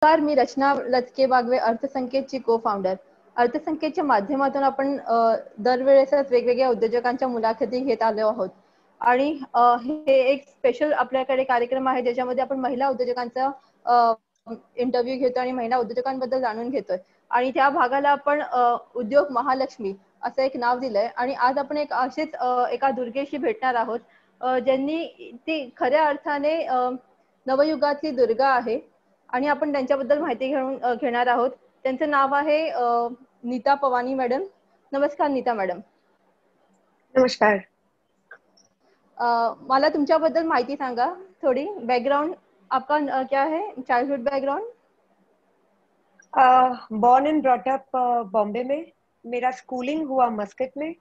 नमस्कार, मी रचना लचके बागवे, अर्थसंकेतची को फाउंडर. अर्थसंकेतच्या माध्यमातून आपण दरवेळेसच वेगवेगळ्या उद्योजकांच्या मुलाखती घेत आलो आहोत आणि हे एक स्पेशल आपल्याकडे कार्यक्रम आहे ज्याच्यामध्ये आपण महिला उद्योजकांचा इंटरव्ह्यू घेतो आणि महिला उद्योजकांबद्दल जाणून घेतोय आणि त्या भागाला आपण उद्योग महालक्ष्मी असं एक नाव दिलंय आणि आज आपण एक असेच एका दुर्गेशी भेटणार आहोत ज्यांनी ती खऱ्या अर्थाने नवयुगातली दुर्गा आहे आणि आपण त्यांच्याबद्दल माहिती घेणार आहोत. त्यांचं नाव आहे नीता पवानी मॅडम. नमस्कार नीता मॅडम. नमस्कार. मला तुमच्याबद्दल माहिती सांगा थोड़ी. बैकग्राउंड आपका क्या है, childhood background? Born and brought up Bombay में. मेरा स्कूलिंग हुआ मस्कट में.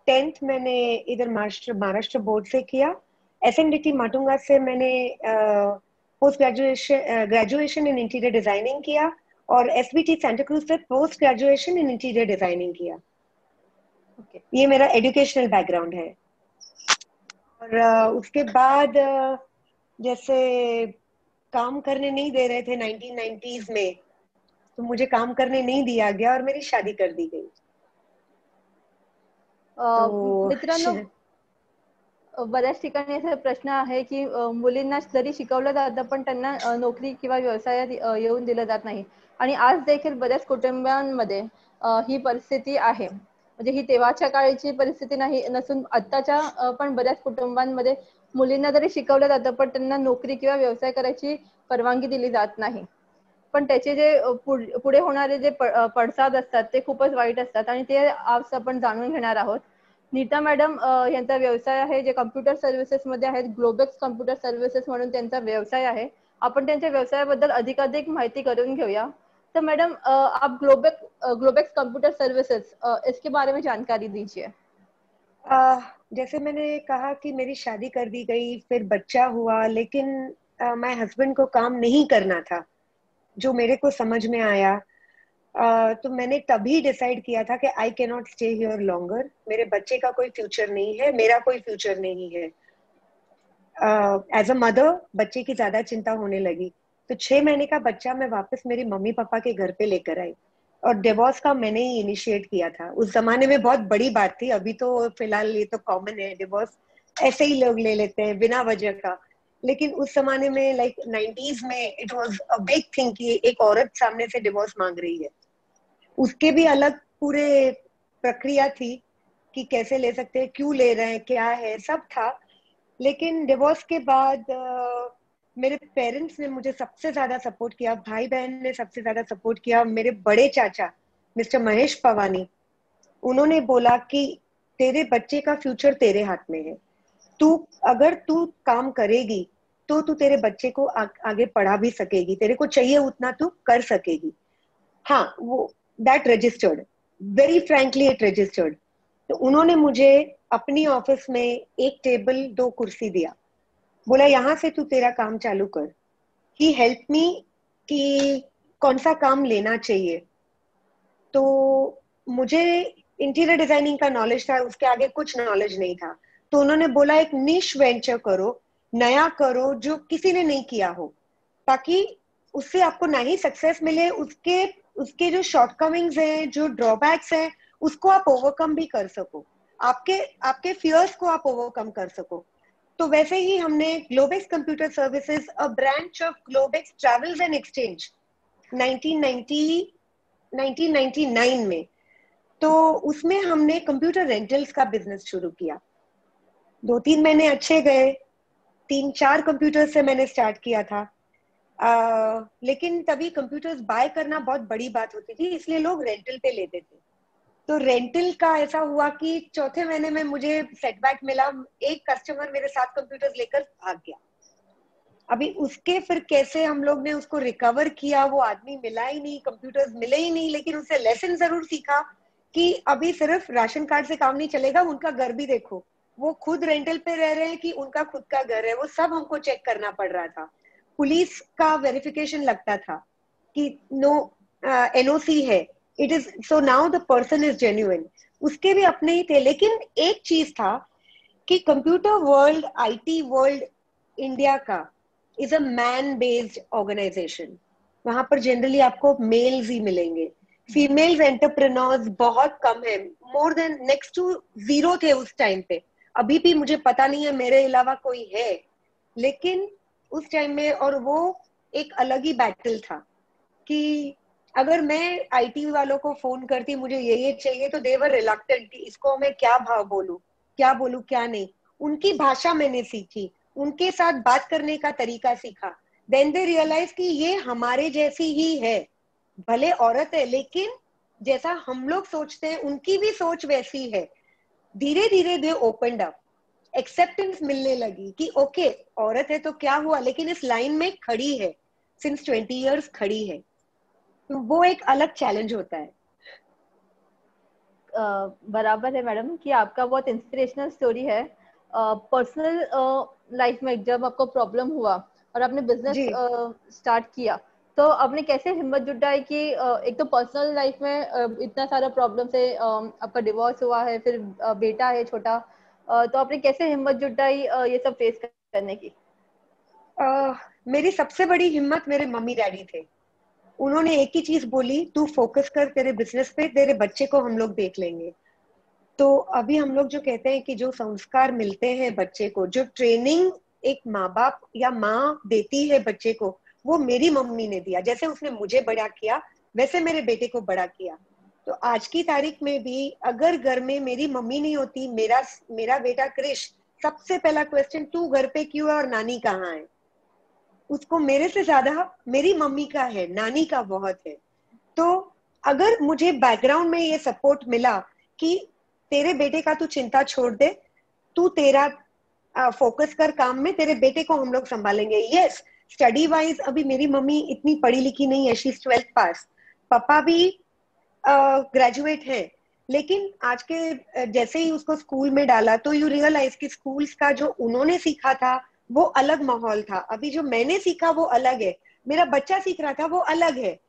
10th मैंने इधर महाराष्ट्र बोर्ड से किया. SNDT माटुंगा से मैंने post graduation in interior designing किया और SBT सेंटा क्रूज से post graduation in interior designing किया. ये मेरा एजुकेशनल बैकग्राउंड है. और उसके बाद जैसे काम करने नहीं दे रहे थे 1990s में, तो मुझे काम करने नहीं दिया गया और मेरी शादी कर दी गई. मित्रांनो, बऱ्याच ठिकाणी असा प्रश्न आहे की मुलींना जरी शिकवलं जातं पण त्यांना नोकरी किंवा व्यवसायात येऊन दिलं जात नाही आणि आज देखील बऱ्याच कुटुंबांमध्ये ही परिस्थिती आहे. म्हणजे ही तेव्हाच्या काळाची परिस्थिती नाही नसून आत्ताच्या पण बऱ्याच कुटुंबांमध्ये मुलींना जरी शिकवलं जातं पण त्यांना नोकरी किंवा व्यवसाय करायची परवानगी दिली जात नाही. पण त्याचे जे पुढे होणारे जे पडसाद असतात ते खूपच वाईट असतात आणि ते आज आपण जाणून घेणार आहोत. नीता मॅडम यांचा व्यवसाय आहे जे कम्प्युटर सर्व्हिसेस मध्ये आहेत. ग्लोबेक्स कम्प्युटर सर्व्हिसेस म्हणून त्यांचा व्यवसाय आहे. आपण त्यांच्या व्यवसायाबद्दल अधिकाधिक माहिती करून घेऊया. तो मैडम आप ग्लोबेक्स कंप्यूटर सर्विसेज इसके बारे में जानकारी दीजिए. जैसे मैंने कहा कि मेरी शादी कर दी गई, फिर बच्चा हुआ, लेकिन मैं हस्बैंड को काम नहीं करना था जो मेरे को समझ में आया. तो मैंने तभी डिसाइड किया था कि I can not stay here longer. मेरे बच्चे का कोई फ्यूचर नहीं है, मेरा कोई फ्यूचर नहीं है. एज अ मदर बच्चे की ज्यादा चिंता होने लगी. तो 6 महीने का बच्चा मैं वापस मेरे मम्मी पापा के घर पे लेकर आई और डिवोर्स का मैंने ही इनिशिएट किया था. उस जमाने में बहुत बड़ी बात थी. अभी तो फिलहाल ये तो कॉमन है, डिवोर्स ऐसे ही लोग ले लेते हैं बिना वजह का. लेकिन उस जमाने में लाइक 90s में it was a big thing कि एक औरत सामने से डिवोर्स मांग रही है. उसके भी अलग पूरे प्रक्रिया थी कि कैसे ले सकते हैं, क्यों ले रहे हैं, क्या है, सब था. लेकिन डिवोर्स के बाद मेरे पेरेंट्स ने मुझे सबसे ज्यादा सपोर्ट किया. भाई बहन ने सबसे ज्यादा सपोर्ट किया. मेरे बड़े चाचा मिस्टर महेश पवानी, उन्होंने बोला कि तेरे बच्चे का फ्यूचर तेरे हाथ में है. अगर तू काम करेगी तो तू तेरे बच्चे को आगे पढ़ा भी सकेगी. तेरे को चाहिए उतना तू कर सकेगी. हाँ, वो that registered. Very frankly it registered. तो उन्होंने मुझे अपनी ऑफिस में एक टेबल 2 कुर्सी दिया. बोला यहाँ से तू तेरा काम चालू कर. ही हेल्प मी कि कौन सा काम लेना चाहिए. तो मुझे इंटीरियर डिजाइनिंग का नॉलेज था, उसके आगे कुछ नॉलेज नहीं था. तो उन्होंने बोला एक निश वेंचर करो, नया करो जो किसी ने नहीं किया हो, ताकि उससे आपको ना ही सक्सेस मिले, उसके जो शॉर्टकमिंग्स हैं, जो ड्रॉबैक्स हैं, उसको आप ओवरकम भी कर सको, आपके फियर्स को आप ओवरकम कर सको. तो वैसे ही हमने Globex computer services, a branch of Globex travels and exchange, 1999 में, तो उसमें हमने कंप्यूटर रेंटल्स का बिजनेस शुरू किया. 2-3 महीने अच्छे गए. 3-4 कंप्यूटर से मैंने स्टार्ट किया था. लेकिन तभी कंप्यूटर्स बाय करना बहुत बड़ी बात होती थी, इसलिए लोग रेंटल पे लेते थे. तो रेंटल का ऐसा हुआ कि चौथे महीने में मुझे सेटबैक मिला. एक कस्टमर मेरे 7 कंप्यूटर्स लेकर भाग गया. अभी उसके फिर कैसे हम लोग ने उसको रिकवर किया, वो आदमी मिला ही नहीं, कंप्यूटर्स मिले ही नहीं. लेकिन उससे लेसन जरूर सीखा कि अभी सिर्फ राशन कार्ड से काम नहीं चलेगा, उनका घर भी देखो. वो खुद रेंटल पे रह रहे हैं कि उनका खुद का घर है, वो सब हमको चेक करना पड़ रहा था. पुलिस का वेरिफिकेशन लगता था कि नो NOC है. It is so now the person is genuine. उसके भी अपने ही थे. लेकिन एक चीज था कि computer world, IT world India का is a man based organization. वहां पर जनरली आपको मेल्स ही मिलेंगे, फीमेल्स एंटरप्रेन्योर्स बहुत कम है, more than next to zero थे उस टाइम पे। अभी भी मुझे पता नहीं है मेरे अलावा कोई है, लेकिन उस टाइम में, और वो एक अलग ही बैटल था कि अगर मैं आईटी वालों को फोन करती मुझे ये चाहिए, तो देवर रिलक्टेंट कि इसको मैं क्या भाव बोलूं, क्या बोलूं क्या नहीं। उनकी भाषा मैंने सीखी, उनके साथ बात करने का तरीका सीखा, देन दे रियलाइज कि ये हमारे जैसी ही है, भले औरत है लेकिन जैसा हम लोग सोचते हैं उनकी भी सोच वैसी है। धीरे धीरे दे ओपनड अप, एक्सेप्टेंस मिलने लगी कि ओके औरत है तो क्या हुआ, लेकिन इस लाइन में खड़ी है, सिंस 20 years खड़ी है। तो वो एक अलग चैलेंज होता है। बराबर है मैडम कि आपका बहुत इंस्पिरेशनल स्टोरी है। पर्सनल लाइफ में जब आपको प्रॉब्लम हुआ और आपने बिजनेस जी स्टार्ट किया, तो आपने कैसे हिम्मत जुटाई कि एक तो पर्सनल लाइफ में इतना सारा प्रॉब्लम से आपका डिवोर्स हुआ है, फिर बेटा है छोटा, तो आपने कैसे हिम्मत जुटाई ये सब फेस करने की? मेरी सबसे बड़ी हिम्मत मेरे मम्मी डैडी थे। उन्होंने एक ही चीज बोली, तू फोकस कर तेरे बिजनेस पे, तेरे बच्चे को हम लोग देख लेंगे। तो अभी हम लोग जो कहते हैं कि जो संस्कार मिलते हैं बच्चे को, जो ट्रेनिंग एक माँ बाप या माँ देती है बच्चे को, वो मेरी मम्मी ने दिया। जैसे उसने मुझे बड़ा किया वैसे मेरे बेटे को बड़ा किया। तो आज की तारीख में भी अगर घर में मेरी मम्मी नहीं होती, मेरा मेरा बेटा क्रिश सबसे पहला क्वेश्चन, तू घर पे क्यों है और नानी कहाँ है? उसको मेरे से ज्यादा मेरी मम्मी का है, नानी का बहुत है। तो अगर मुझे बैकग्राउंड में ये सपोर्ट मिला कि तेरे बेटे का तू चिंता छोड़ दे, तू तेरा फोकस कर काम में, तेरे बेटे को हम लोग संभालेंगे। यस, स्टडी वाइज अभी मेरी मम्मी इतनी पढ़ी लिखी नहीं है, शी इज 12th पास, पापा भी ग्रेजुएट है, लेकिन आज के जैसे ही उसको स्कूल में डाला तो यू रियलाइज कि स्कूल्स का जो उन्होंने सीखा था वो अलग माहौल था, अभी जो मैंने सीखा वो अलग है, मेरा बच्चा सीख रहा था वो अलग है।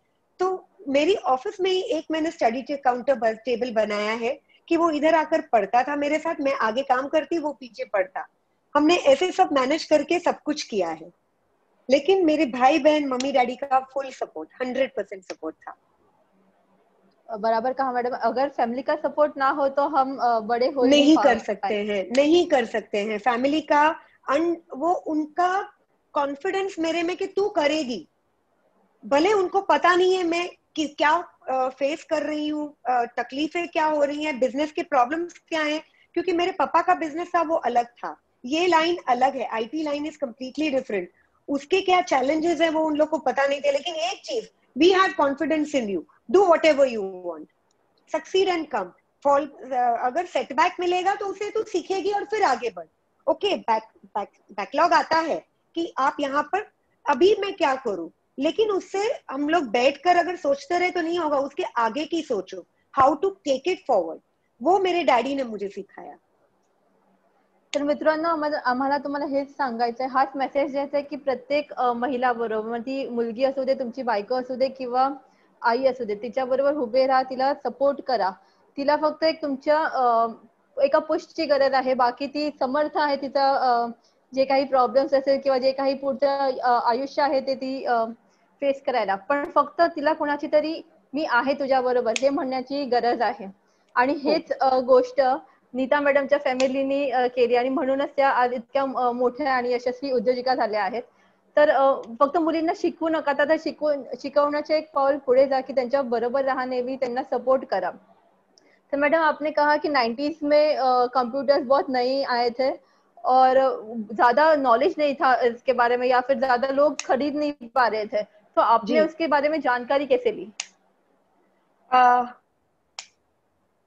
तो मेरी ऑफिस में ही एक मैंने स्टडी काउंटर टेबल बनाया है कि वो इधर आकर पढ़ता था मेरे साथ, मैं आगे काम करती वो पीछे पढ़ता। हमने ऐसे सब मैनेज करके सब कुछ किया है, लेकिन मेरे भाई बहन मम्मी डैडी का फुल सपोर्ट, 100% सपोर्ट था। बराबर कहा मैडम, अगर फैमिली का सपोर्ट ना हो तो हम बड़े हो ही नहीं नहीं कर सकते पाए। हैं, नहीं कर सकते हैं फैमिली का वो उनका कॉन्फिडेंस मेरे में कि तू करेगी, भले उनको पता नहीं है मैं कि क्या फेस कर रही हूँ, तकलीफें क्या हो रही हैं, बिजनेस के प्रॉब्लम्स क्या हैं, क्योंकि मेरे पापा का बिजनेस था वो अलग था, ये लाइन अलग है, IT line is completely different. उसके क्या चैलेंजेस है वो उन लोग को पता नहीं थे, लेकिन एक चीज, we have confidence in you, do whatever you want, succeed and come. Fall अगर सेटबैक मिलेगा तो उसे तू सीखेगी और फिर आगे बढ़। ओके, बैकलॉग आता है कि आप यहाँ पर अभी मैं क्या करूं, लेकिन उससे हम लोग बैठकर अगर सोचते रहे तो नहीं होगा, उसके आगे की सोचो, how to take it forward, वो मेरे डैडी ने मुझे सिखाया। तर मित्रांनो, आम्हाला तुम्हाला हेच सांगायचं आहे, हाच मेसेज द्यायचा आहे की प्रत्येक महिला बरोबर, मग ती मुलगी असू दे, तुमची बायको असू दे किंवा आई असू दे, तिच्या बरोबर उभे राहा, तिला सपोर्ट करा. तिला फक्त एक तुमच्या एका पुशची गरज आहे, बाकी ती समर्थ आहे. तिचा जे काही प्रॉब्लेम्स असेल किंवा जे काही पुढचं आयुष्य आहे ते ती फेस करायला, पण फक्त तिला कोणाची तरी मी आहे तुझ्या बरोबर हे म्हणण्याची गरज आहे. आणि हो, हेच गोष्ट नीता मॅडमच्या फॅमिलीनी केली आणि म्हणूनच त्या आज इतक्या मोठ्या आणि यशस्वी उद्योजिका झाल्या आहेत. तर फक्त मुलींना शिकवू नका, तर शिकवण्याचे एक पाऊल पुढे जा की त्यांच्या बरोबर राहा, नेहमी त्यांना सपोर्ट करा. तो मैडम, आपने कहा कि 90s में कंप्यूटर्स बहुत नए आए थे और ज्यादा नॉलेज नहीं था इसके बारे में, या फिर ज्यादा लोग खरीद नहीं पा रहे थे, तो जी। आपने उसके बारे में जानकारी कैसे ली? आ,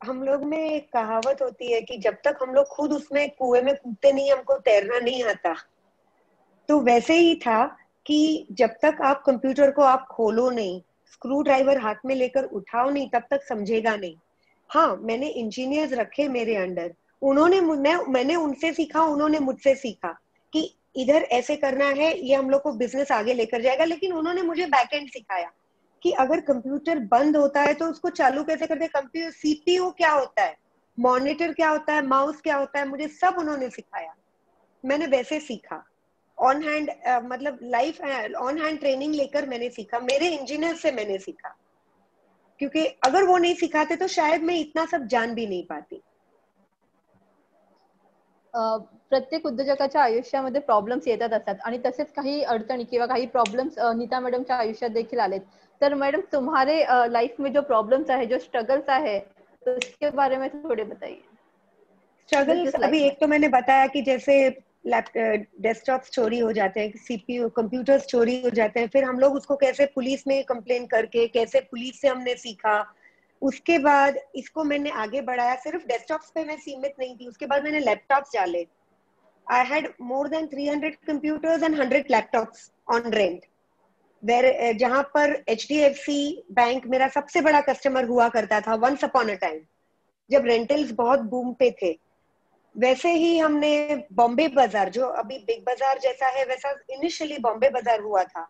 हम लोग में एक कहावत होती है कि जब तक हम लोग खुद उसमें कुएं में कूदते नहीं हमको तैरना नहीं आता। तो वैसे ही था कि जब तक आप कंप्यूटर को आप खोलो नहीं, स्क्रू ड्राइवर हाथ में लेकर उठाओ नहीं, तब तक समझेगा नहीं। हाँ, मैंने इंजीनियर्स रखे मेरे अंडर, उन्होंने मैंने उनसे सीखा, उन्होंने मुझसे सीखा कि इधर ऐसे करना है, ये हम लोग को बिजनेस आगे लेकर जाएगा। लेकिन उन्होंने मुझे बैकएंड सिखाया कि अगर कंप्यूटर बंद होता है तो उसको चालू कैसे करते हैं, कंप्यूटर सीपीयू क्या होता है, मॉनिटर क्या होता है, माउस क्या होता है, मुझे सब उन्होंने सिखाया, मैंने वैसे सीखा। ऑन हैंड मतलब लाइफ ऑन हैंड ट्रेनिंग लेकर मैंने सीखा, मेरे इंजीनियर से मैंने सीखा, क्योंकि अगर वो नहीं सिखाते तो शायद मैं इतना सब जान भी नहीं पाती. प्रत्येक उद्योजकाच्या आयुष्यामध्ये प्रॉब्लेम्स येतात असतात आणि तसेच काही अडचणी किंवा काही प्रॉब्लेम्स नीता मॅडमच्या आयुष्यात देखील आलेत. तर मैडम तुम्हारे लाइफ में जो प्रॉब्लम्स है, जो स्ट्रगल्स है, उसके बारे में थोड़े बताइए. स्ट्रगल्स बिजनेस अभी लाइफ में. एक तो मैंने बताया कि जैसे डेस्कटॉप चोरी हो जाते हैं, सीपीयू कंप्यूटर्स चोरी हो जाते हैं, फिर हम लोग उसको कैसे पुलिस में कंप्लेन करके, कैसे पुलिस से हमने सीखा. उसके बाद इसको मैंने आगे बढ़ाया, सिर्फ डेस्कटॉप्स पे मैं सीमित नहीं थी, उसके बाद मैंने लैपटॉप्स डाले. I had more than 300 computers and 100 laptops on rent, where जहां पर HDFC बैंक मेरा सबसे बड़ा कस्टमर हुआ करता था वंस अपॉन अ टाइम, जब रेंटल्स बहुत बूम पे थे. वैसे ही हमने बॉम्बे बाजार, जो अभी बिग बाजार जैसा है, वैसा इनिशियली बॉम्बे बाजार हुआ था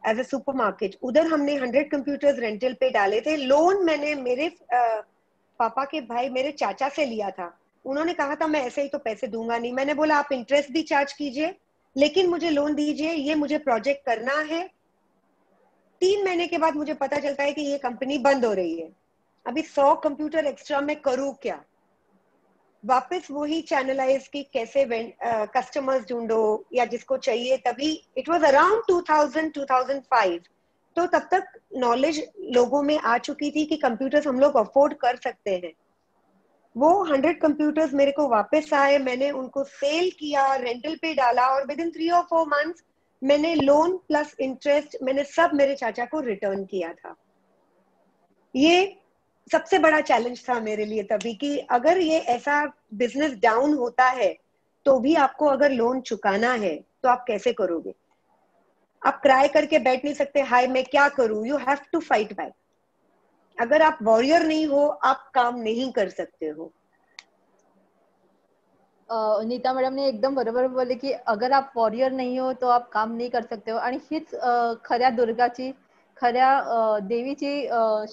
एज अ सुपरमार्केट. उधर हमने 100 कंप्यूटर्स रेंटल पे डाले थे. लोन मैंने मेरे पापा के भाई, मेरे चाचा से लिया था. उन्होंने कहा था मैं ऐसे ही तो पैसे दूंगा नहीं. मैंने बोला आप इंटरेस्ट भी चार्ज कीजिए, लेकिन मुझे लोन दीजिए, ये मुझे प्रोजेक्ट करना है. 3 महीने के बाद मुझे पता चलता है कि ये कंपनी बंद हो रही है. अभी 100 कंप्यूटर एक्स्ट्रा मैं करूँ क्या? वापस वही चैनलाइज की कैसे कस्टमर्स ढूंढो या जिसको चाहिए. तभी इट वाज अराउंड 2000-2005, तो तब तक नॉलेज लोगों में आ चुकी थी कि कंप्यूटर्स हम लोग अफोर्ड कर सकते हैं. वो 100 कंप्यूटर्स मेरे को वापस आए, मैंने उनको सेल किया, रेंटल पे डाला, और विद इन 3 or 4 months मैंने लोन प्लस इंटरेस्ट मैंने सब मेरे चाचा को रिटर्न किया था. ये सबसे बड़ा चैलेंज था मेरे लिए तभी, कि अगर ये ऐसा बिजनेस डाउन होता है तो भी आपको अगर लोन चुकाना है तो आप कैसे करोगे? आप क्राई करके बैठ नहीं सकते, हाय मैं क्या करूं. You have to fight back. अगर आप वॉरियर नहीं हो, आप काम नहीं कर सकते हो. नीता मॅडम ने एकदम बरोबर बोलले की अगर आप वॉरियर नाही हो तो आप काम नाही कर सकते हो. आणि हीच खऱ्या दुर्गाची, खऱ्या देवीची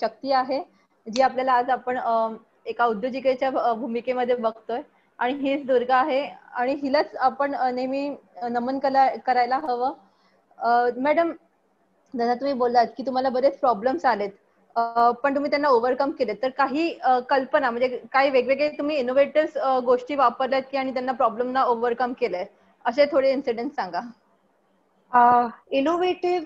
शक्ती आहे, जी आपल्याला आज आपण एका उद्योजिकेच्या भूमिकेमध्ये बघतोय. आणि हीच दुर्गा आहे आणि हिलाच आपण नेहमी नमन करायला हवं. मॅडम, जसं तुम्ही बोललात की तुम्हाला बरेच प्रॉब्लेम्स आलेत, पण तुम्ही त्यांना ओव्हरकम केलेत. तर काही कल्पना म्हणजे काही वेगवेगळे तुम्ही इनोव्हेटिव्ह गोष्टी वापरल्यात की आणि त्यांना प्रॉब्लेमना ओव्हरकम केलंय, असे थोडे इन्सिडेंट सांगा. इनोवेटिव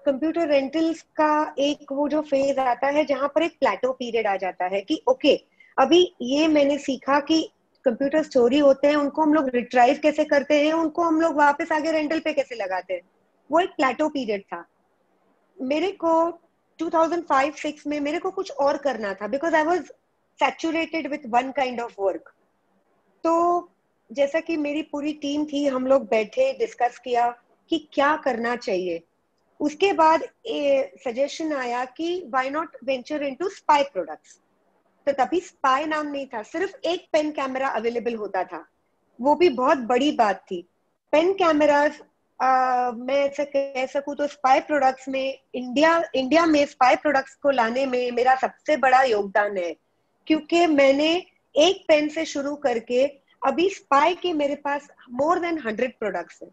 कंप्यूटर रेंटल्स का एक वो जो फेज आता है जहां पर एक प्लेटो पीरियड आ जाता है कि ओके, अभी ये मैंने सीखा कि कंप्यूटर्स चोरी होते हैं, उनको हम लोग रिट्राइव कैसे करते हैं, उनको हम लोग वापस आगे रेंटल पे कैसे लगाते हैं. वो एक प्लेटो पीरियड था. मेरे को 2005-6 में मेरे को कुछ और करना था, because I was saturated with one kind of work. तो जैसा कि मेरी पूरी टीम थी, हम लोग बैठे, डिस्कस किया कि क्या करना चाहिए. उसके बाद सजेशन आया कि why not venture into spy products. तो तभी स्पाई नाम नहीं था, सिर्फ एक पेन कैमरा अवेलेबल होता था. वो भी बहुत बड़ी बात थी. पेन कैमरास, मैं ऐसा कह सकूं तो स्पाई प्रोडक्ट्स में इंडिया में स्पाई प्रोडक्ट्स को लाने में मेरा सबसे बड़ा योगदान है, क्योंकि मैंने एक पेन से शुरू करके अभी स्पाई के मेरे पास मोर देन 100 प्रोडक्ट्स है.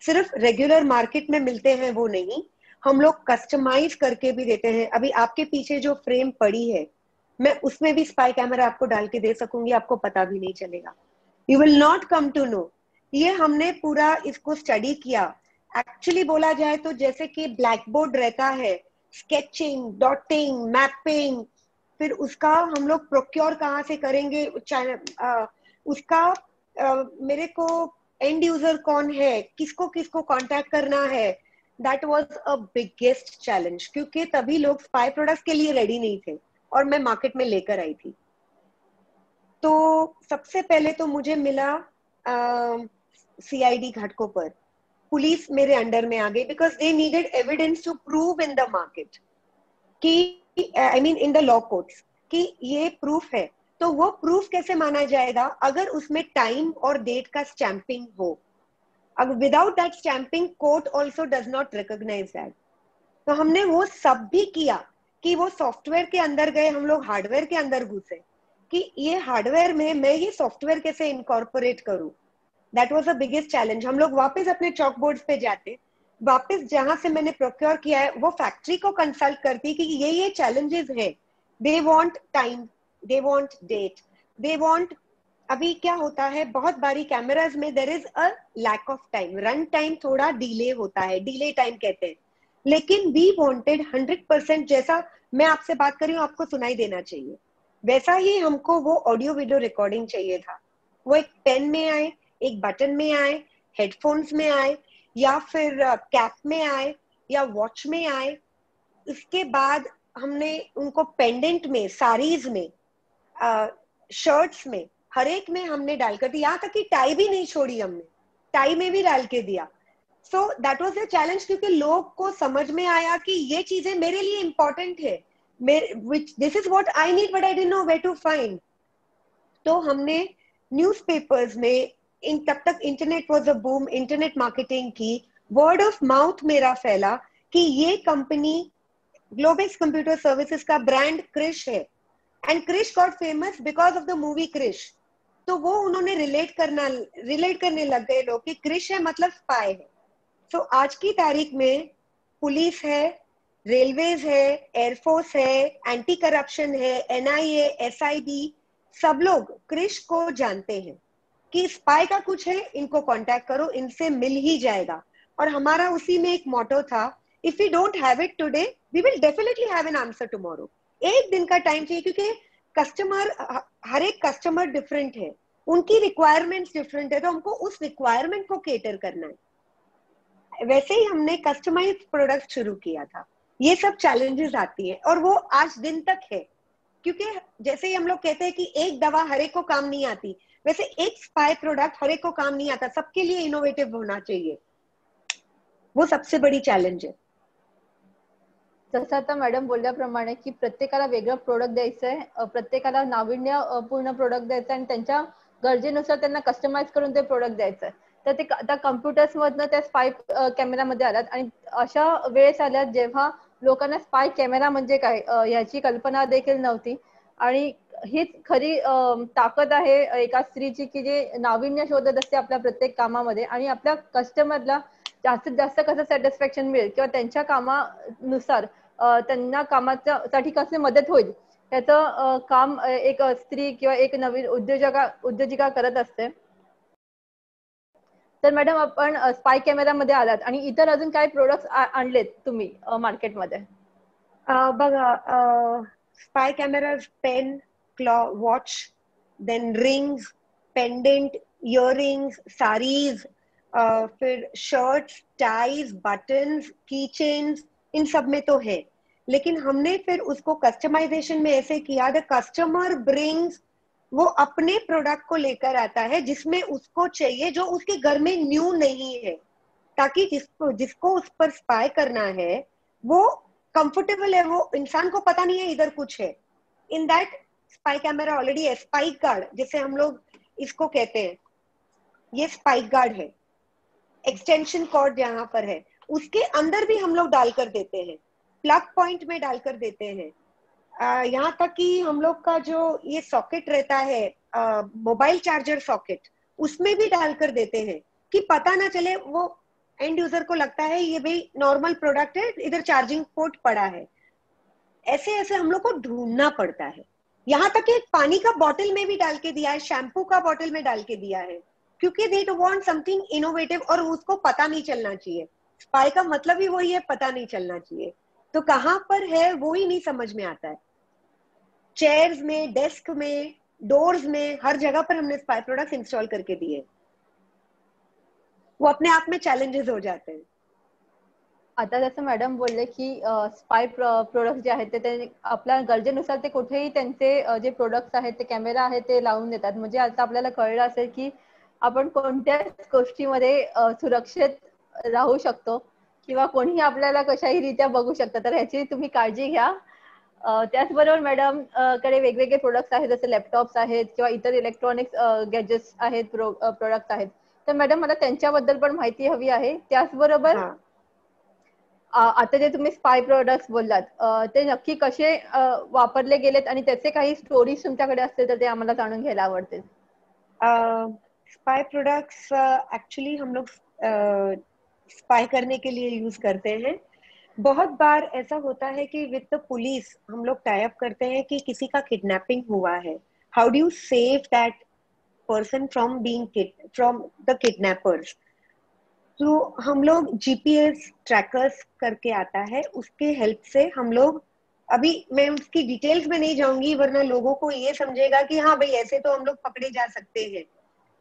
सिर्फ रेगुलर मार्केट में मिलते हैं वो नहीं, हम लोग कस्टमाइज करके भी देते हैं. अभी आपके पीछे जो फ्रेम पड़ी है, मैं उसमें भी स्पाई कैमरा आपको डाल के दे सकूंगी, आपको पता भी नहीं चलेगा. You will not come to know. ये हमने पूरा इसको स्टडी किया. एक्चुअली बोला जाए तो जैसे कि ब्लैक बोर्ड रहता है, स्केचिंग, डॉटिंग, मैपिंग, फिर उसका हम लोग प्रोक्योर कहाँ से करेंगे, उसका मेरे को एंड यूजर कौन है, किसको किसको कांटेक्ट करना है. That was a biggest challenge, क्योंकि तभी लोग स्पाई प्रोडक्ट्स के लिए रेडी नहीं थे और मैं मार्केट में लेकर आई थी. तो सबसे पहले तो मुझे मिला CID घाटकों पर. पुलिस मेरे अंडर में आ गई, because they needed evidence to prove in the market कि I mean in the law courts कि ये प्रूफ है. तो वो प्रूफ कैसे माना जाएगा अगर उसमें टाइम और डेट का स्टैंपिंग हो. अगर without that stamping court also does not recognise that. तो हमने वो सब भी किया कि वो सॉफ्टवेयर के अंदर गए, हम लोग हार्डवेयर के अंदर घुसे कि ये हार्डवेयर में मैं ये सॉफ्टवेयर कैसे इनकॉर्पोरेट करूं. That was the biggest challenge. हम लोग वापस अपने चॉक बोर्ड्स पे जाते, वापस जहां से मैंने प्रोक्योर किया है वो फैक्ट्री को कंसल्ट करती कि ये चैलेंजेस है। They want time, they want date, they want, अभी क्या होता है बहुत बारी कैमराज में there is a lack of time, run time थोड़ा डिले होता है, डिले टाइम कहते हैं। लेकिन वी वांटेड 100%, जैसा मैं आपसे बात कर रही हूँ आपको सुनाई देना चाहिए, वैसा ही हमको वो ऑडियो वीडियो रिकॉर्डिंग चाहिए था। वो एक पेन में आए, एक बटन में आए, हेडफोन्स में आए, या फिर कैप में आए, या वॉच में आए। इसके बाद हमने उनको पेंडेंट में, साड़ीज में, शर्ट्स में, हर एक में हमने डाल कर दिया, यहाँ तक कि टाई भी नहीं छोड़ी हमने, टाई में भी डाल के दिया। So that was the challenge, क्योंकि लोग को समझ में आया कि ये चीजें मेरे लिए इंपॉर्टेंट है, this is what I need but I didn't know where to find. तो हमने न्यूज़पेपर्स में, तब तक internet was a boom, internet marketing की, वर्ड ऑफ माउथ मेरा फैला कि ये कंपनी ग्लोबेक्स कंप्यूटर सर्विसेज का ब्रांड क्रिश है, and Krrish got famous because of the movie Krrish. तो वो उन्होंने रिलेट करने लग गए लोग कि क्रिश है मतलब स्पाई है। तो आज की तारीख में पुलिस है, रेलवेज है, एयरफोर्स है, एंटी करप्शन है, एनआईए, एसआईबी, सब लोग क्रिश को जानते हैं कि स्पाई का कुछ है, इनको कांटेक्ट करो, इनसे मिल ही जाएगा। और हमारा उसी में एक मोटो था, if we don't have it today we will definitely have an answer tomorrow. एक दिन का टाइम चाहिए, क्योंकि कस्टमर, हर एक कस्टमर डिफरेंट है, उनकी रिक्वायरमेंट्स डिफरेंट है, तो हमको उस रिक्वायरमेंट को केटर करना है। वैसे ही हमने कस्टमाइज प्रोडक्ट शुरू किया था। ये सब चैलेंजेस आती है और वो आज दिन तक है, क्योंकि जैसे ही हम लोग कहते हैं कि एक दवा हर एक को काम नहीं आती, वैसे एक स्पाई प्रोडक्ट हर एक को काम नहीं आता, सबके लिए इनोवेटिव होना चाहिए, वो सबसे बड़ी चॅलेंज आहे। जसं आता मॅडम बोलल्याप्रमाणे की प्रत्येकाला वेगळं प्रोडक्ट द्यायचं आहे, प्रत्येकाला नाविन्य पूर्ण प्रोडक्ट द्यायचं आणि त्यांच्या गरजेनुसार त्यांना कस्टमाइज करून ते प्रोडक्ट द्यायचं आहे। तर ते आता कम्प्युटर्स मधनं त्या स्पाय कॅमेरामध्ये आल्यात आणि अशा वेळेस आल्यात जेव्हा लोकांना स्पाय कॅमेरा म्हणजे काय याची कल्पना देखील नव्हती आणि हीच खरी ताकद आहे एका स्त्रीची की जे नाविन्य शोधत असते आपल्या प्रत्येक कामामध्ये आणि आपल्या कस्टमरला जास्तीत जास्त कसं सॅटिस्फॅक्शन मिळेल किंवा त्यांच्या कामानुसार त्यांना कामासाठी कशी मदत होईल त्याचं काम एक स्त्री किंवा एक नवीन उद्योजिका करत असते। तर मॅडम आपण स्पाय कॅमेरामध्ये आलात आणि इतर अजून काय प्रोडक्ट्स आणलेत तुम्ही मार्केटमध्ये? बघा, spy cameras, pen, watch, then rings, pendant, earrings, saris, फिर shirts, ties, buttons, key chains, इन सब में तो है। लेकिन हमने फिर उसको कस्टमाइजेशन में ऐसे किया, द कस्टमर ब्रिंग्स, वो अपने प्रोडक्ट को लेकर आता है जिसमें उसको चाहिए, जो उसके घर में न्यू नहीं है, ताकि जिसको जिसको उस पर स्पाई करना है वो कंफर्टेबल है, वो इंसान को पता नहीं है इधर कुछ है। In that spy camera already है, स्पाई गार्ड जिसे हम लोग इसको कहते हैं, ये स्पाई गार्ड है, एक्सटेंशन कॉर्ड जहां पर है उसके अंदर भी हम लोग डालकर देते हैं, प्लग पॉइंट में डालकर देते हैं। यहाँ तक कि हम लोग का जो ये सॉकेट रहता है, मोबाइल चार्जर सॉकेट, उसमें भी डालकर देते हैं कि पता ना चले, वो एंड यूजर को लगता है ये भाई नॉर्मल प्रोडक्ट है, इधर चार्जिंग पोर्ट पड़ा है। ऐसे ऐसे हम लोग को ढूंढना पड़ता है। यहाँ तक कि पानी का बॉटल में भी डाल के दिया है, शैम्पू का बॉटल में डाल के दिया है, क्योंकि दे वांट समथिंग इनोवेटिव और उसको पता नहीं चलना चाहिए। स्पाई का मतलब ही वही है, पता नहीं चलना चाहिए, तो कहाँ पर है वो ही नहीं समझ में आता है। चेयर्स में, डेस्क में, डोर्स में, हर जगह पर हमने स्पाई प्रोडक्ट्स इंस्टॉल करके दिए। वो अपने आप में चॅलेंजेस हो जाते हैं। आता जसं मॅडम बोलले की स्पाय प्रोडक्ट जे आहेत ते आपल्या गरजेनुसार ते कुठेही त्यांचे जे प्रोडक्ट्स आहेत ते कॅमेरा आहे ते लावून देतात। म्हणजे आता आपल्याला कळलं असेल की आपण कोणत्याच गोष्टीमध्ये सुरक्षित राहू शकतो किंवा कोणीही आपल्याला कशाही रीत्या बघू शकतं, तर ह्याची तुम्ही काळजी घ्या। त्याचबरोबर मॅडम कडे वेगवेगळे प्रोडक्ट्स आहेत, जसे लॅपटॉप्स आहेत किंवा इतर इलेक्ट्रॉनिक्स गॅजेट्स आहेत, प्रोडक्ट्स आहेत। तर मॅडम मला त्यांच्याबद्दल पण माहिती हवी आहे। त्याचबरोबर हाँ, आता जे तुम्ही स्पाय प्रोडक्ट्स बोललात ते नक्की कसे वापरले गेलेत आणि त्याचे काही स्टोरीज तुमच्याकडे असतील तर ते आम्हाला जाणून घ्यायला आवडतील। स्पाई प्रोडक्ट्स एक्चुअली हम लोग स्पाई करने के लिए यूज करते हैं। बहुत बार ऐसा होता है कि विद द पुलिस हम लोग टाई अप करते हैं कि किसी का किडनैपिंग हुआ है, how do you save that person from being from the kidnappers. तो हम लोग जीपीएस ट्रैकर्स करके आता है, उसके हेल्प से हम लोग, अभी मैं उसकी डिटेल्स में नहीं जाऊंगी वरना लोगों को ये समझेगा कि हाँ भाई ऐसे तो हम लोग पकड़े जा सकते हैं,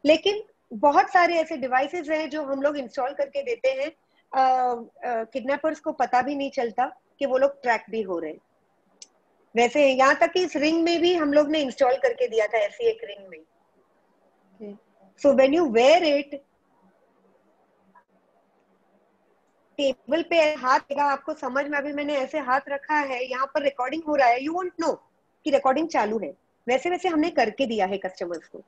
लेकिन बहुत सारे ऐसे डिवाइसेस हैं जो हम लोग इंस्टॉल करके देते हैं, किडनैपर्स को पता भी नहीं चलता कि वो लोग ट्रैक भी हो रहे हैं। वैसे यहाँ तक कि इस रिंग में भी हम लोग ने इंस्टॉल करके दिया था, ऐसी एक रिंग में। So when you wear it, table पे हाथ देगा, आपको समझ में, अभी मैंने ऐसे हाथ रखा है, यहाँ पर रिकॉर्डिंग हो रहा है, यू वोंट नो कि रिकॉर्डिंग चालू है। वैसे वैसे हमने करके दिया है कस्टमर्स को।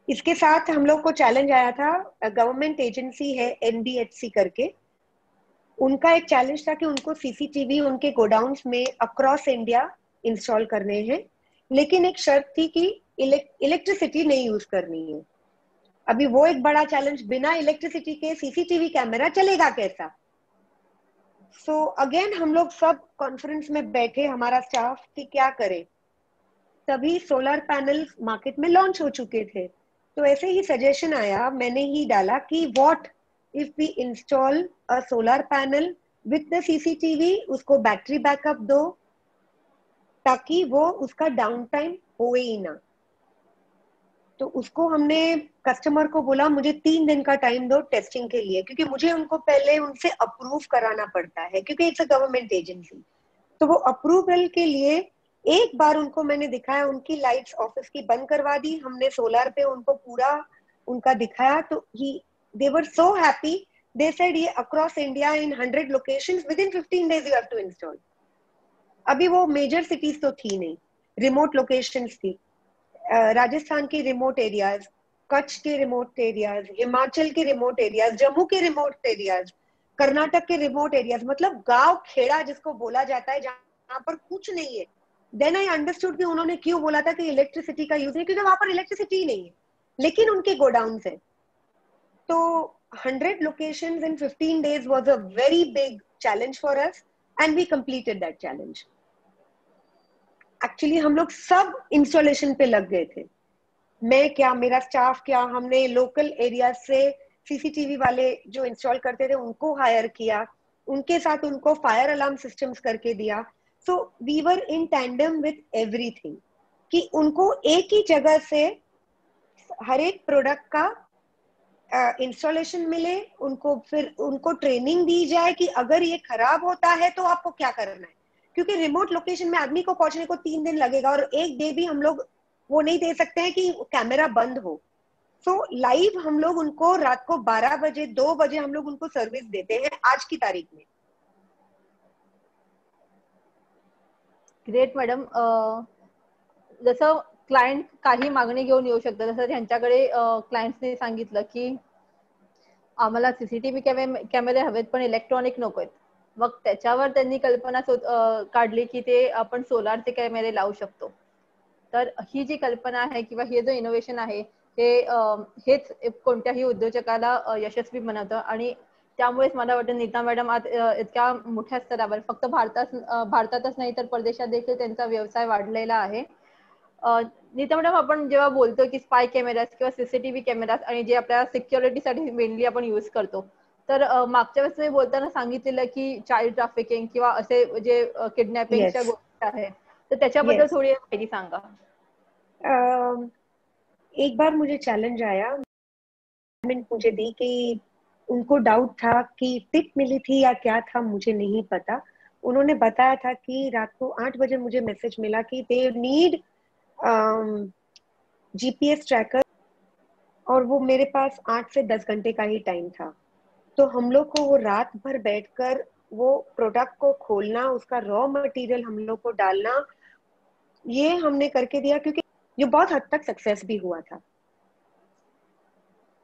इसके साथ हम लोग को चैलेंज आया था, गवर्नमेंट एजेंसी है एनबीएचसी करके, उनका एक चैलेंज था कि उनको सीसीटीवी उनके गोडाउन्स में अक्रॉस इंडिया इंस्टॉल करने हैं, लेकिन एक शर्त थी कि इलेक्ट्रिसिटी नहीं यूज करनी है। अभी वो एक बड़ा चैलेंज, बिना इलेक्ट्रिसिटी के सीसीटीवी कैमरा चलेगा कैसा। सो अगेन हम लोग सब कॉन्फ्रेंस में बैठे, हमारा स्टाफ, कि क्या करें। तभी सोलर पैनल्स मार्केट में लॉन्च हो चुके थे, तो ऐसे ही सजेशन आया, मैंने ही डाला कि what if we install a solar panel with the CCTV, उसको बैटरी बैकअप दो ताकि वो उसका डाउन टाइम होए ही ना। तो उसको हमने कस्टमर को बोला मुझे 3 दिन का टाइम दो टेस्टिंग के लिए, क्योंकि मुझे उनको पहले उनसे अप्रूव कराना पड़ता है क्योंकि इट्स अ गवर्नमेंट एजेंसी। तो वो अप्रूवल के लिए एक बार उनको मैंने दिखाया, उनकी लाइट्स ऑफिस की बंद करवा दी हमने, सोलर पे उनको पूरा उनका दिखाया, तो ही they were so happy. They said ये across India in 100 locations within 15 days you have to install. अभी वो मेजर सिटीज तो थी नहीं, रिमोट लोकेशंस थी, राजस्थान के रिमोट एरियाज, कच्छ के रिमोट एरियाज, हिमाचल के रिमोट एरियाज, जम्मू के रिमोट एरियाज, कर्नाटक के रिमोट एरियाज, मतलब गांव खेड़ा जिसको बोला जाता है जहां पर कुछ नहीं है। देन आई अंडरस्टूड कि उन्होंने क्यों बोला था कि इलेक्ट्रिसिटी का यूज नहीं, क्योंकि वहां पर इलेक्ट्रिसिटी नहीं है लेकिन उनके गोडाउन है। तो 100 locations in 15 days was a very big challenge for us and we completed that challenge. Actually हम लोग सब इंस्टॉलेशन पे लग गए थे, मैं क्या, मेरा स्टाफ क्या, हमने लोकल एरिया से सीसीटीवी वाले जो इंस्टॉल करते थे उनको हायर किया, उनके साथ उनको फायर अलार्म सिस्टम्स करके दिया। So we were in tandem with everything कि उनको एक ही जगह से हर एक प्रोडक्ट का इंस्टॉलेशन मिले, उनको फिर उनको ट्रेनिंग दी जाए कि अगर ये खराब होता है तो आपको क्या करना है, क्योंकि रिमोट लोकेशन में आदमी को पहुंचने को 3 दिन लगेगा और एक डे भी हम लोग वो नहीं दे सकते हैं कि कैमरा बंद हो। सो लाइव हम लोग उनको रात को 12 बजे 2 बजे हम लोग उनको सर्विस देते हैं आज की तारीख में। ग्रेट मॅडम, जसं क्लायंट काही मागणी घेऊन येऊ शकतात, जसं त्यांच्याकडे क्लायंट्सने सांगितलं की आम्हाला सीसीटीव्ही कॅमेरे हवेत पण इलेक्ट्रॉनिक नकोत, मग त्याच्यावर त्यांनी कल्पना काढली की ते आपण सोलारचे कॅमेरे लावू शकतो। तर ही जी कल्पना आहे किंवा हे जो इनोव्हेशन आहे हे हेच कोणत्याही उद्योजकाला यशस्वी बनवतं आणि त्यामुळेच मला वाटतं नीता मॅडम आज इतक्या मोठ्या स्तरावर फक्त भारतातच नाही तर परदेशात देखील त्यांचा व्यवसाय वाढलेला आहे। नीता मॅडम, आपण जेव्हा बोलतो की स्पाय कॅमेराज किंवा सीसीटीव्ही कॅमेराज आणि जे आपल्या सिक्युरिटीसाठी मेनली आपण यूज करतो, तर मागच्या वेळेस तुम्ही बोलताना सांगितलेलं की चाइल्ड ट्रॅफिकिंग किंवा असे जे किडनॅपिंगच्या यस गोष्टी आहेत, तर त्याच्याबद्दल यस, थोडी माहिती सांगा। एक बार मुझे चैलेंज आया, मुझे दी कि उनको डाउट था कि टिप मिली थी या क्या था मुझे नहीं पता। उन्होंने बताया था कि रात को 8 बजे मुझे मैसेज मिला कि दे नीड जीपीएस ट्रैकर, और वो मेरे पास 8 से 10 घंटे का ही टाइम था। तो हम लोग को वो रात भर बैठकर वो प्रोडक्ट को खोलना, उसका रॉ मटेरियल हम लोग को डालना, ये हमने करके दिया, क्योंकि ये बहुत हद तक सक्सेस भी हुआ था।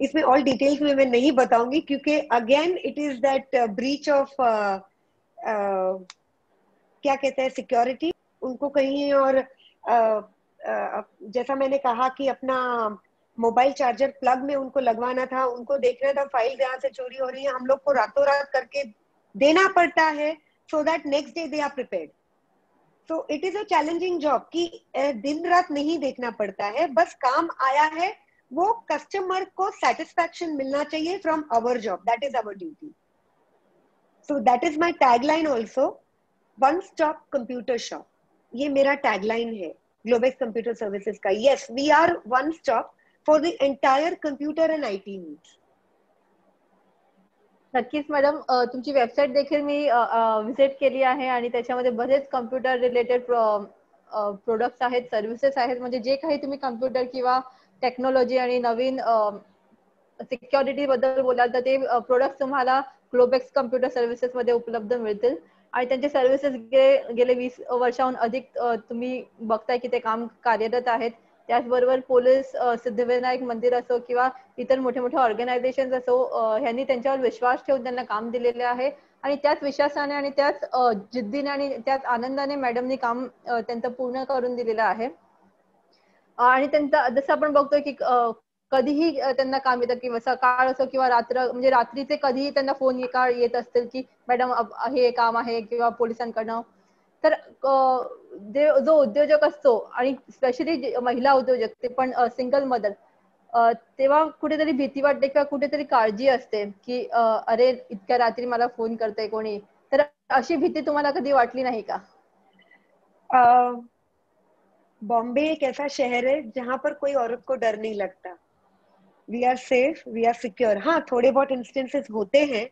इसमें ऑल डिटेल्स में मैं नहीं बताऊंगी क्योंकि again it is that breach of क्या कहते हैं सिक्योरिटी, उनको कहीं और जैसा मैंने कहा कि अपना मोबाइल चार्जर प्लग में उनको लगवाना था, उनको देखना था फाइल यहाँ से चोरी हो रही है, हम लोग को रातों रात करके देना पड़ता है, so that next day they are prepared. So it is a challenging job कि दिन रात नहीं देखना पड़ता है, बस काम आया है, वो कस्टमर को सेटिस्फैक्शन मिलना चाहिए from our job, that is our duty. So that is my tagline also, one stop computer shop. ये मेरा टैगलाइन है ग्लोबेक्स कंप्यूटर सर्विसेज का। Yes, we are one stop for the entire computer and IT needs. नक्कीच madam, तुमची website देखील मी visit केली आहे आणि त्याच्यामध्ये बरेच कम्प्युटर रिलेटेड प्रोडक्ट्स आहेत, सर्व्हिसेस आहेत, म्हणजे जे काही तुम्ही कम्प्युटर किंवा टेक्नॉलॉजी आणि नवीन सिक्युरिटी बद्दल बोलाल तर ते प्रोडक्ट्स तुम्हाला ग्लोबेक्स कम्प्युटर सर्व्हिसेस मध्ये उपलब्ध मिळतील आणि त्यांचे सर्व्हिसेस गेले 20 वर्षाहून अधिक तुम्ही बघताय की ते काम कार्यरत आहेत. त्याचबरोबर पोलीस, सिद्धिविनायक मंदिर असो किंवा इतर मोठे मोठे ऑर्गनायझेशन असो, ह्यांनी त्यांच्यावर विश्वास ठेवून त्यांना काम दिलेले आहे आणि त्याच विश्वासाने आणि त्याच जिद्दीने आणि त्याच आनंदाने मॅडमनी काम त्यांचं पूर्ण करून दिलेलं आहे. आणि त्यांचा जसं आपण बघतोय की कधीही त्यांना काम येतं किंवा सकाळ असो किंवा रात्र, म्हणजे रात्रीचे कधीही त्यांना फोन येत असतील की मॅडम हे काम आहे किंवा पोलिसांकडनं. तर जो उद्योजक असतो आणि स्पेशली महिला उद्योजक, ते पण सिंगल मदर, तेव्हा कुठेतरी भीती वाटते किंवा कुठेतरी काळजी असते की अरे इतक्या रात्री मला फोन करतंय कोणी. तर अशी भीती तुम्हाला कधी वाटली नाही का? बॉम्बे एक ऐसा शहर है जहां पर कोई औरत को डर नहीं लगता। We are safe, we are secure. हाँ, थोड़े बहुत इंस्टेंसेस होते हैं,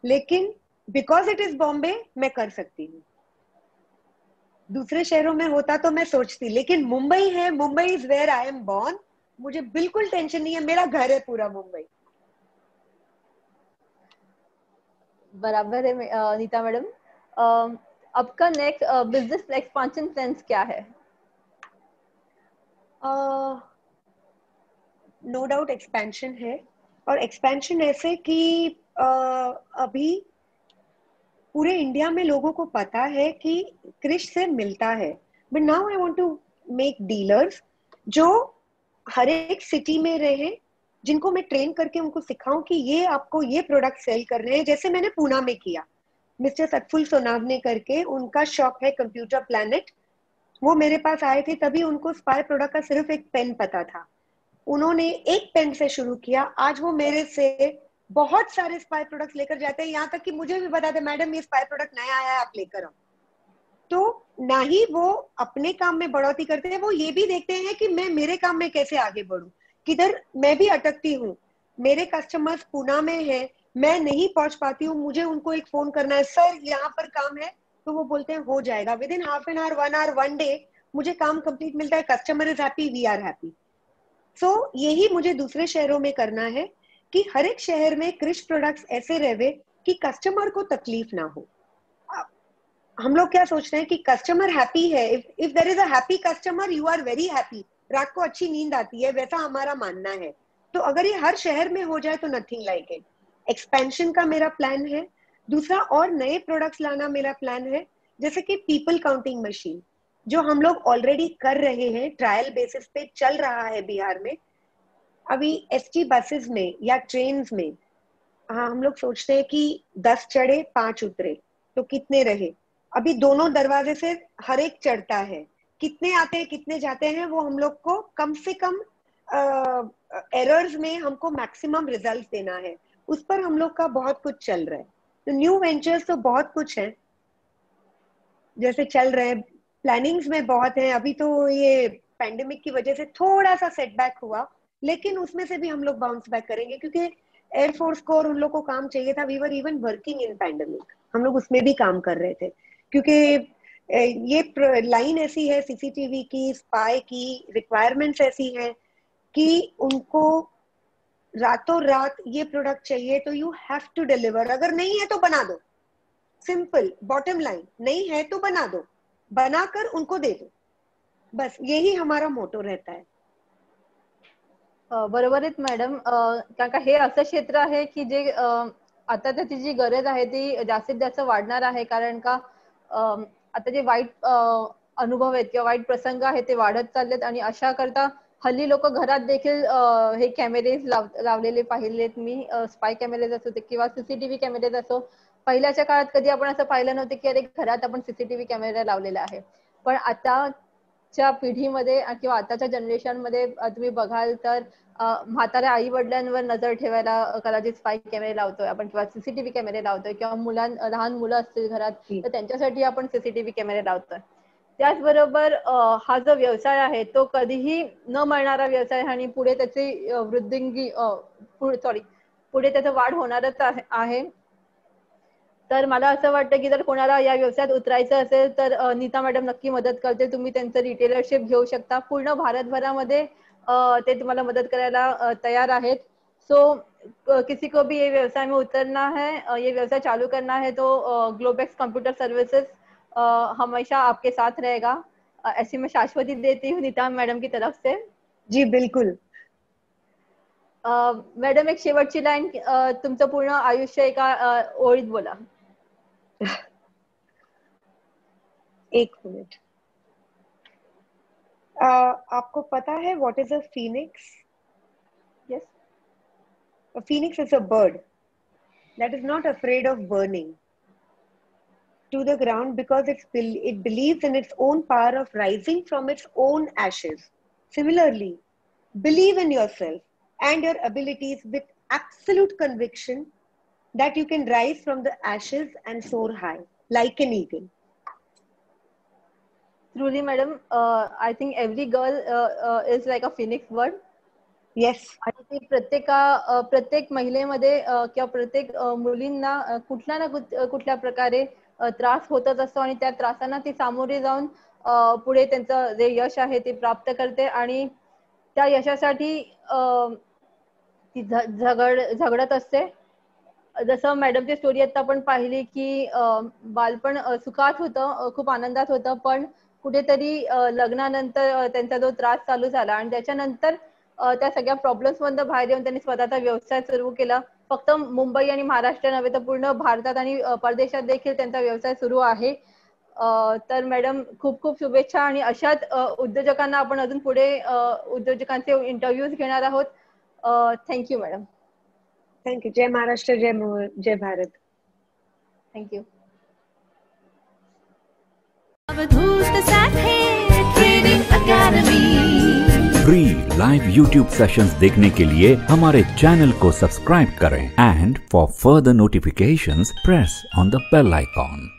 लेकिन बिकॉज इट इज बॉम्बे मैं कर सकती हूँ। दूसरे शहरों में होता तो मैं सोचती, लेकिन मुंबई है, Mumbai is where I am born, मुझे बिल्कुल टेंशन नहीं है, मेरा घर है पूरा मुंबई। बराबर है नीता मैडम। आपका नेक्स्ट बिजनेस एक्सपांशन प्लान्स क्या है? नो डाउट एक्सपेंशन है, और एक्सपेंशन ऐसे कि अभी पूरे इंडिया में लोगों को पता है कि क्रिश से मिलता है, but now I want to make dealers जो हर एक सिटी में रहे, जिनको मैं ट्रेन करके उनको सिखाऊं कि ये आपको ये प्रोडक्ट सेल कर रहे हैं, जैसे मैंने पूना में किया। मिस्टर सतफुल सोनावने करके उनका शॉप है कंप्यूटर प्लैनेट, वो मेरे पास आए थे, तभी उनको स्पाई प्रोडक्ट का सिर्फ एक पेन पता था। उन्होंने एक पेन से शुरू किया, आज वो मेरे से बहुत सारे स्पाई प्रोडक्ट्स लेकर जाते हैं, यहाँ तक कि मुझे भी बताते, मैडम ये स्पाई प्रोडक्ट नया आया है, आप लेकर आओ। तो ना ही वो अपने काम में बढ़ोतरी करते हैं, वो ये भी देखते हैं कि मैं मेरे काम में कैसे आगे बढ़ूं, किधर मैं भी अटकती हूँ। मेरे कस्टमर्स पुणे में है, मैं नहीं पहुंच पाती हूँ, मुझे उनको एक फोन करना है, सर यहाँ पर काम है, तो वो बोलते हैं हो जाएगा, within half an hour, 1 hour, 1 day मुझे काम कंप्लीट मिलता है। Customer is happy, we are happy. So यही मुझे दूसरे शहरों में करना है कि हर एक शहर में क्रिश प्रोडक्ट्स ऐसे रहे कि कस्टमर को तकलीफ ना हो। हम लोग क्या सोच रहे हैं कि कस्टमर हैप्पी है, if there is a happy customer you are very happy, रात को अच्छी नींद आती है, वैसा हमारा मानना है। तो अगर ये हर शहर में हो जाए तो नथिंग लाइक इट। एक्सपेंशन का मेरा प्लान है। दूसरा, और नए प्रोडक्ट्स लाना मेरा प्लान है, जैसे कि पीपल काउंटिंग मशीन, जो हम लोग ऑलरेडी कर रहे हैं, ट्रायल बेसिस पे चल रहा है बिहार में। अभी एसटी बसेस में या ट्रेन में, हाँ, हम लोग सोचते हैं कि 10 चढ़े 5 उतरे तो कितने रहे। अभी दोनों दरवाजे से हर एक चढ़ता है, कितने आते हैं कितने जाते हैं, वो हम लोग को कम से कम एरर्स में हमको मैक्सिमम रिजल्ट देना है, उस पर हम लोग का बहुत कुछ चल रहा है। तो न्यू वेंचर्स तो बहुत कुछ है जैसे चल रहे हैं, प्लानिंग्स में बहुत है। अभी तो ये पैंडेमिक की वजह से थोड़ा सा सेटबैक हुआ, लेकिन उसमें से भी हम लोग बाउंस बैक करेंगे, क्योंकि एयरफोर्स को और उन लोग को काम चाहिए था। We were even working in pandemic, हम लोग उसमें भी काम कर रहे थे, क्योंकि ये लाइन ऐसी है सीसीटीवी की, स्पाई की रिक्वायरमेंट्स ऐसी है कि उनको रातों रात ये प्रोडक्ट चाहिए, तो यू हैव टू डिलीवर। अगर नहीं है तो बना दो, सिंपल बॉटम लाइन, नहीं है तो बना दो, बनाकर उनको दे दो, बस यही हमारा मोटो रहता है। बरोबर आहेत मॅडम, कारण का हे असं क्षेत्र आहे की जे आता त्याची जी गरज आहे ती जास्तीत जास्त वाढणार आहे, कारण का आता जे वाईट अनुभव आहेत किंवा वाईट प्रसंग आहेत ते वाढत चाललेत आणि अशा करता हल्ली लोक घरात देखील हे कॅमेरेज लावलेले पाहिलेत मी, स्पाय कॅमेरेज असो किंवा सीसीटीव्ही कॅमेरेज असो. पहिल्याच्या काळात कधी आपण असं पाहिलं नव्हतं की अरे घरात आपण सीसीटीव्ही कॅमेरा लावलेला आहे. पण आताच्या पिढीमध्ये किंवा आताच्या जनरेशन मध्ये तुम्ही बघाल तर म्हाताऱ्या आई वडिलांवर नजर ठेवायला कदाचित स्पाय कॅमेरे लावतोय आपण किंवा सीसीटीव्ही कॅमेरे लावतोय किंवा लहान मुलं असतील घरात तर त्यांच्यासाठी आपण सीसीटीव्ही कॅमेरे लावतोय. त्याचबरोबर हा जो व्यवसाय आहे तो कधीही न मरणारा व्यवसाय आणि पुढे त्याची वृद्धिंगी पुढे त्याचं वाढ होणारच आहे. तर मला असं वाटतं की जर कोणाला या व्यवसायात उतरायचं असेल तर नीता मॅडम नक्की मदत करते. तुम्ही त्यांचं रिटेलरशिप घेऊ शकता. पूर्ण भारतभरामध्ये ते तुम्हाला मदत करायला तयार आहेत. सो किसी को भी ये व्यवसाय में उतरना है, ये व्यवसाय चालू करना है तो ग्लोबेक्स कंप्यूटर सर्विसेज हमेशा आपके साथ रहेगा. ऐसी मैं शाश्वती देती हूँ नीता मैडम की तरफ से. जी बिल्कुल. मॅडम एक शेवटची लाईन तुमचं पूर्ण आयुष्य एका ओळीत बोला. एक मिनट. आपको पता है what is a Phoenix? Yes. A phoenix is a bird that is not afraid of burning to the ground because it believes in its own power of rising from its own ashes. Similarly, believe in yourself and your abilities with absolute conviction that you can rise from the ashes and soar high like an eagle. Truly, madam, I think every girl is like a phoenix bird. Yes. आणि ती प्रत्येक महिलेमध्ये किंवा प्रत्येक मुलींना कुठल्या ना कुठल्या प्रकारे त्रास होतच असतो आणि त्या त्रासांना ती सामोरे जाऊन पुढे त्यांचं जे यश आहे ते प्राप्त करते आणि त्या यशासाठी ती झगडत असते. जसं मॅडमची स्टोरी आता आपण पाहिली की बालपण सुखात होतं, खूप आनंदात होतं, पण कुठेतरी लग्नानंतर त्यांचा जो त्रास चालू झाला आणि त्याच्यानंतर त्या सगळ्या प्रॉब्लेम्स मधून बाहेर येऊन त्यांनी स्वतःचा व्यवसाय सुरू केला. फक्त मुंबई आणि महाराष्ट्र नव्हे तर पूर्ण भारतात आणि परदेशात देखील त्यांचा व्यवसाय सुरू आहे. तर मॅडम खूप खूप शुभेच्छा आणि अशाच उद्योजकांना आपण अजून पुढे उद्योजकांचे इंटरव्ह्यूज घेणार आहोत. Thank you madam. थँक्यू. जय महाराष्ट्र, जय Bharat. Thank you. Free live YouTube sessions देखने के लिए हमारे चैनल को सब्सक्राइब करें and for further notifications press on the bell icon.